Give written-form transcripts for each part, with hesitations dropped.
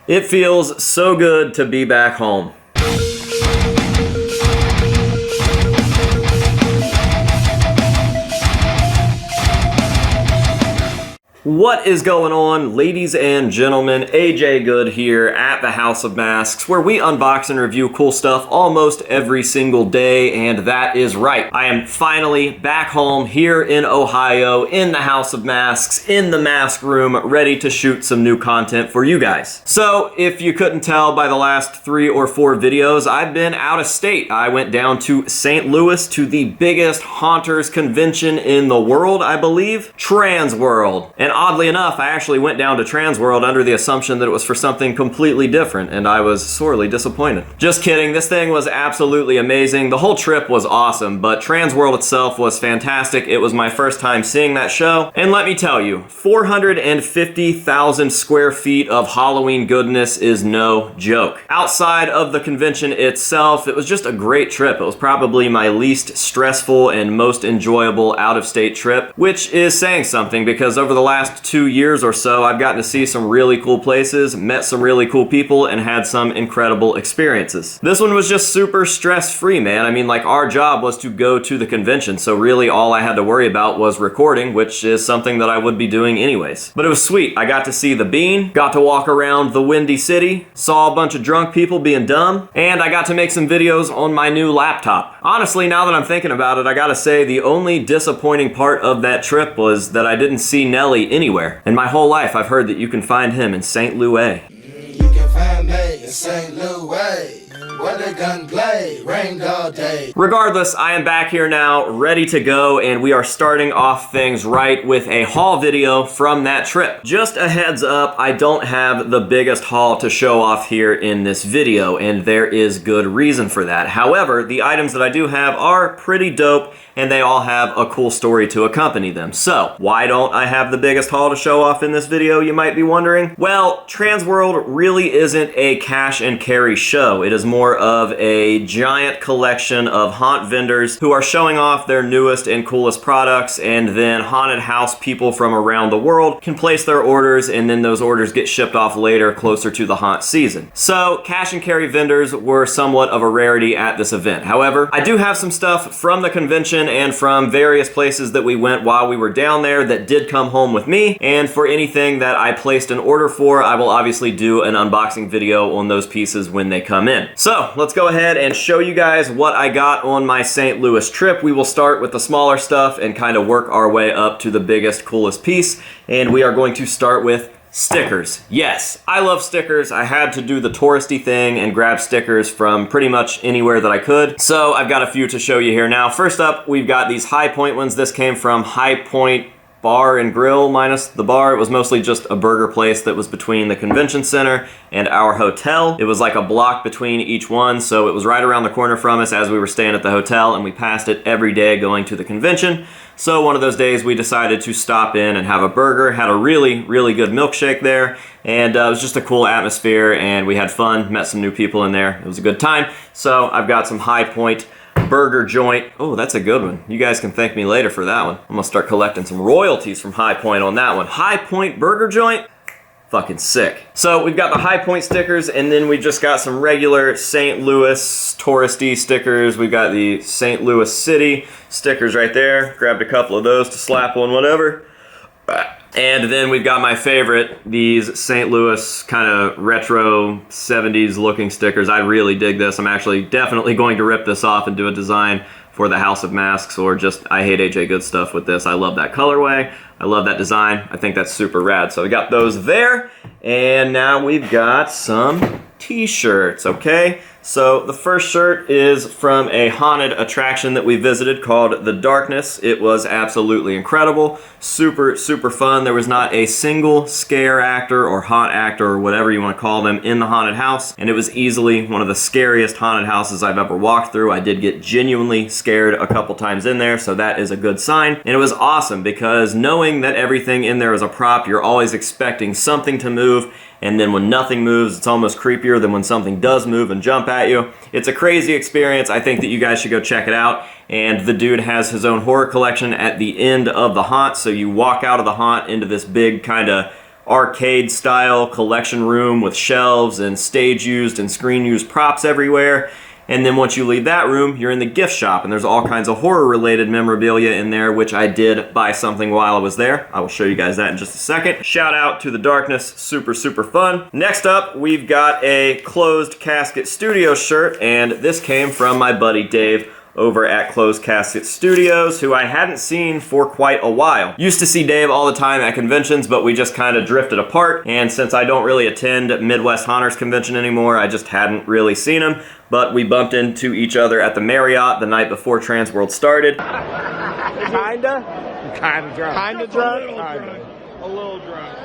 It feels so good to be back home. What is going on, ladies and gentlemen? AJ Good here at the House of Masks, where we unbox and review cool stuff almost every single day, and that is right. I am finally back home here in Ohio, in the House of Masks, in the mask room, ready to shoot some new content for you guys. So, if you couldn't tell by the last 3 or 4 videos, I've been out of state. I went down to St. Louis to the biggest haunters convention in the world, I believe, Transworld. And oddly enough, I actually went down to Transworld under the assumption that it was for something completely different, and I was sorely disappointed. Just kidding, this thing was absolutely amazing. The whole trip was awesome, but Transworld itself was fantastic. It was my first time seeing that show, and let me tell you, 450,000 square feet of Halloween goodness is no joke. Outside of the convention itself, it was just a great trip. It was probably my least stressful and most enjoyable out-of-state trip, which is saying something because over the last 2 years or so, I've gotten to see some really cool places, met some really cool people, and had some incredible experiences. This one was just super stress-free, man. I mean, like, our job was to go to the convention, so really all I had to worry about was recording, which is something that I would be doing anyways. But it was sweet. I got to see the Bean, got to walk around the Windy City, saw a bunch of drunk people being dumb, and I got to make some videos on my new laptop. Honestly, now that I'm thinking about it, I gotta say the only disappointing part of that trip was that I didn't see Nelly anywhere. In my whole life, I've heard that you can find him in St. Louis. You can find me in St. Louis, where the gunplay rained all day. Regardless, I am back here now, ready to go, and we are starting off things right with a haul video from that trip. Just a heads up, I don't have the biggest haul to show off here in this video, and there is good reason for that. However, the items that I do have are pretty dope, and they all have a cool story to accompany them. So, why don't I have the biggest haul to show off in this video, you might be wondering? Well, Transworld really isn't a cash and carry show. It is more of a giant collection of haunt vendors who are showing off their newest and coolest products, and then haunted house people from around the world can place their orders, and then those orders get shipped off later closer to the haunt season. So, cash and carry vendors were somewhat of a rarity at this event. However, I do have some stuff from the convention and from various places that we went while we were down there that did come home with me, and for anything that I placed an order for, I will obviously do an unboxing video on those pieces when they come in. So let's go ahead and show you guys what I got on my St. Louis trip. We will start with the smaller stuff and kind of work our way up to the biggest, coolest piece, and we are going to start with stickers. Yes, I love stickers. I had to do the touristy thing and grab stickers from pretty much anywhere that I could. So I've got a few to show you here now. First up, we've got these High Point ones. This came from High Point Bar and Grill minus the bar. It was mostly just a burger place that was between the convention center and our hotel. It was like a block between each one, so it was right around the corner from us as we were staying at the hotel, and we passed it every day going to the convention. So one of those days we decided to stop in and have a burger, had a really, really good milkshake there, and it was just a cool atmosphere, and we had fun, met some new people in there. It was a good time. So I've got some High Point burger joint. Oh, that's a good one. You guys can thank me later for that one. I'm gonna start collecting some royalties from High Point on that one. High Point burger joint? Fucking sick. So we've got the High Point stickers, and then we just got some regular St. Louis touristy stickers. We've got the St. Louis City stickers right there. Grabbed a couple of those to slap on whatever. And then we've got my favorite, these St. Louis kind of retro 70s looking stickers. I really dig this. I'm actually definitely going to rip this off and do a design for the House of Masks, or just I Hate AJ Good stuff with this. I love that colorway. I love that design. I think that's super rad. So we got those there. And now we've got some t-shirts, okay? So the first shirt is from a haunted attraction that we visited called The Darkness. It was absolutely incredible. Super, super fun. There was not a single scare actor or haunt actor or whatever you want to call them in the haunted house. And it was easily one of the scariest haunted houses I've ever walked through. I did get genuinely scared a couple times in there, so that is a good sign. And it was awesome because knowing that everything in there is a prop, you're always expecting something to move. And then when nothing moves, it's almost creepier than when something does move and jump at you. It's a crazy experience. I think that you guys should go check it out. And the dude has his own horror collection at the end of the haunt. So you walk out of the haunt into this big kind of arcade style collection room with shelves and stage used and screen used props everywhere. And then once you leave that room, you're in the gift shop, and there's all kinds of horror related memorabilia in there, which I did buy something while I was there. I will show you guys that in just a second. Shout out to the Darkness, super fun. Next up, we've got a Closed Casket Studios shirt, and this came from my buddy Dave over at Closed Casket Studios, who I hadn't seen for quite a while. Used to see Dave all the time at conventions, but we just kind of drifted apart, and since I don't really attend Midwest Haunters Convention anymore, I just hadn't really seen him, but we bumped into each other at the Marriott the night before Transworld started. Kinda drunk. Kinda drunk? A little drunk.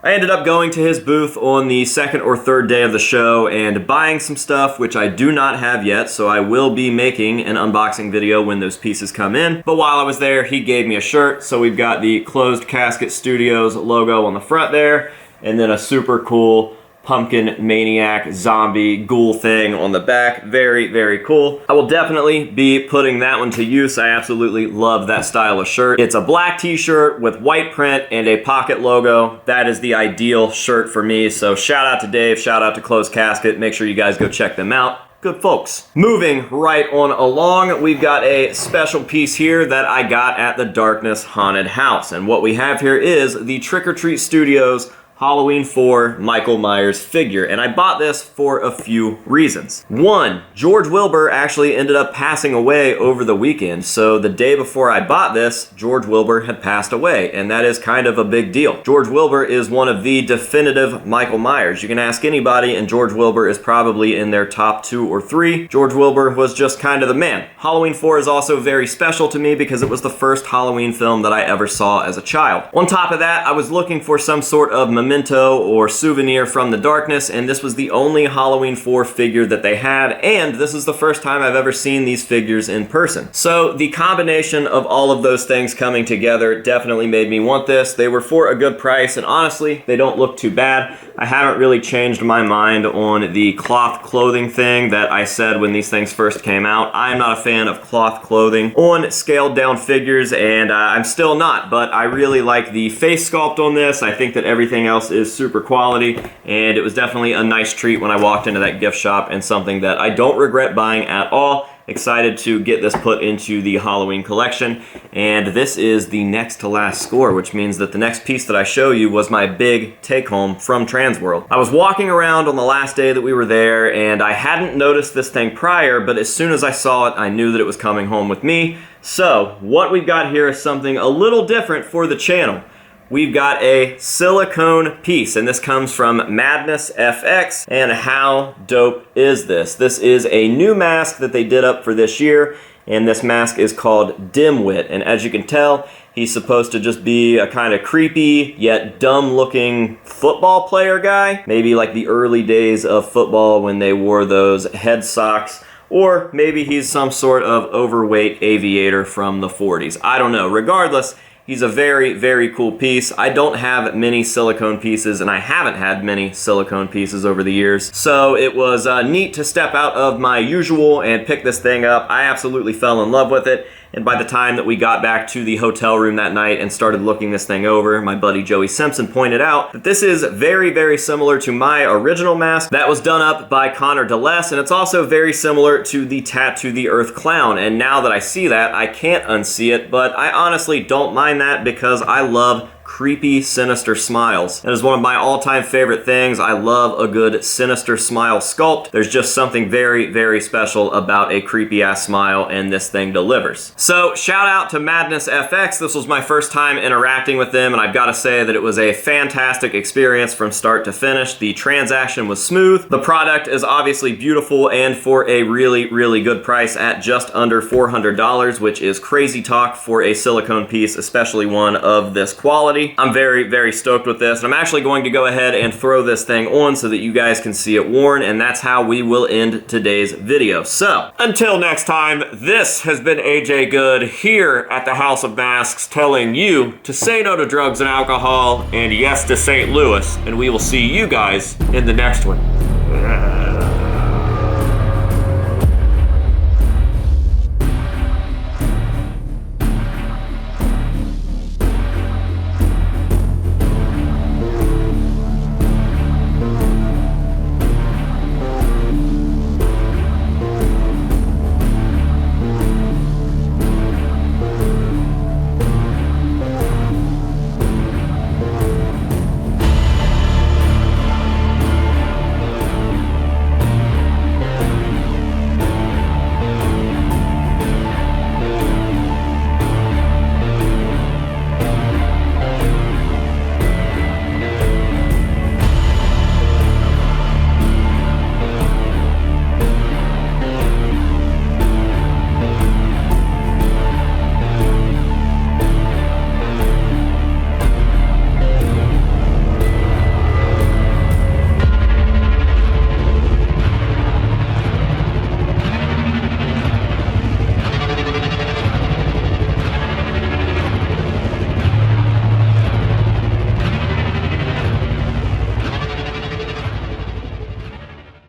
I ended up going to his booth on the second or third day of the show and buying some stuff, which I do not have yet, so I will be making an unboxing video when those pieces come in. But while I was there, he gave me a shirt, so we've got the Closed Casket Studios logo on the front there, and then a super cool pumpkin maniac zombie ghoul thing on the back. Very cool. I will definitely be putting that one to use. I absolutely love that style of shirt. It's a black t-shirt with white print and a pocket logo. That is the ideal shirt for me. So shout out to Dave, shout out to Closed Casket. Make sure you guys go check them out. Good folks. Moving right on along, we've got a special piece here that I got at the Darkness Haunted House. And what we have here is the Trick or Treat Studios Halloween 4 Michael Myers figure, and I bought this for a few reasons. One, George Wilbur actually ended up passing away over the weekend, so the day before I bought this, George Wilbur had passed away, and that is kind of a big deal. George Wilbur is one of the definitive Michael Myers. You can ask anybody, and George Wilbur is probably in their top 2 or 3. George Wilbur was just kind of the man. Halloween 4 is also very special to me because it was the first Halloween film that I ever saw as a child. On top of that, I was looking for some sort of memento or souvenir from the Darkness, and this was the only Halloween 4 figure that they had, and this is the first time I've ever seen these figures in person. So the combination of all of those things coming together definitely made me want this. They were for a good price, and honestly, they don't look too bad. I haven't really changed my mind on the cloth clothing thing that I said when these things first came out. I'm not a fan of cloth clothing on scaled down figures, and I'm still not, but I really like the face sculpt on this. I think that everything else is super quality, and it was definitely a nice treat when I walked into that gift shop, and something that I don't regret buying at all. Excited to get this put into the Halloween collection, and this is the next to last score, which means that the next piece that I show you was my big take home from Transworld. I was walking around on the last day that we were there, and I hadn't noticed this thing prior, but as soon as I saw it, I knew that it was coming home with me. So what we've got here is something a little different for the channel. We've got a silicone piece, and this comes from Madness FX, and how dope is this? This is a new mask that they did up for this year, and this mask is called Dimwit, and as you can tell, he's supposed to just be a kind of creepy yet dumb looking football player guy, maybe like the early days of football when they wore those head socks. Or maybe he's some sort of overweight aviator from the 40s. I don't know. Regardless, he's a very cool piece. I don't have many silicone pieces, and I haven't had many silicone pieces over the years. So it was neat to step out of my usual and pick this thing up. I absolutely fell in love with it. And by the time that we got back to the hotel room that night and started looking this thing over, my buddy Joey Simpson pointed out that this is very similar to my original mask that was done up by Connor DeLess, and it's also very similar to the Tattoo the Earth clown. And now that I see that, I can't unsee it, but I honestly don't mind that because I love creepy, sinister smiles. It is one of my all-time favorite things. I love a good sinister smile sculpt. There's just something very special about a creepy-ass smile, and this thing delivers. So, shout out to Madness FX. This was my first time interacting with them, and I've got to say that it was a fantastic experience from start to finish. The transaction was smooth. The product is obviously beautiful, and for a really good price at just under $400, which is crazy talk for a silicone piece, especially one of this quality. I'm very stoked with this, and I'm actually going to go ahead and throw this thing on so that you guys can see it worn, and that's how we will end today's video. So, until next time, this has been AJ Good here at the House of Masks, telling you to say no to drugs and alcohol, and yes to St. Louis, and we will see you guys in the next one.